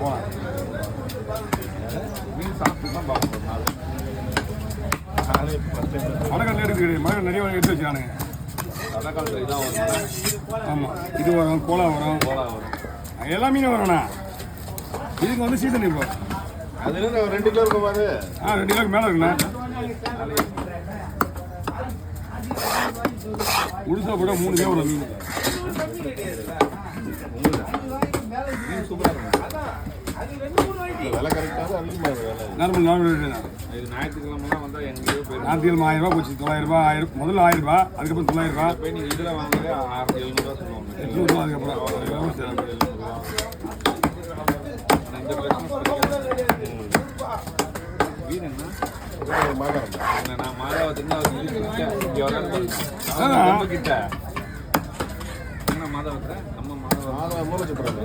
போகலாம். மீன் சாப்பிட்டு தான் பார்க்கணும். மழைக்காலத்தில் எடுக்க மழை நிறைய எடுத்து வச்சுக்கானுங்க. மழைக்காலத்தில் இதான் வரும். ஆமாம், இது வரும், கோலா வரும், எல்லா மீனும் வரும்ண்ணா. இதுக்கு வந்து சீசன் இப்போ அது 2 கிலோ இருக்கும் பாரு. 2 கிலோக்கு மேலே இருக்குண்ணா. முழுசா கூட 3 கிலோ வரும் மீன். விலை கரெக்டாக நார்மல் ரேட்டு தான். இது ஞாயிற்றுக்கிழமெல்லாம் வந்தால் எங்கேயோ போய் ஞாயிற்றுக்கிழமை 1000 ரூபா போச்சு. 900 ரூபா, 1000 முதல்ல 1000 ரூபா, அதுக்கப்புறம் 900 ரூபா. போய் நீங்கள் இதில் வாங்க 700 ரூபா சொல்லுவாங்க. 800 ரூபா அதுக்கப்புறம் 700 ரூபா. இந்த வீடு என்ன நான் மாதாவத்துக்கு இங்கே வர கிட்ட என்ன மாதாவத்தில் நம்ம மாதா மூலம் சொல்கிறாங்க.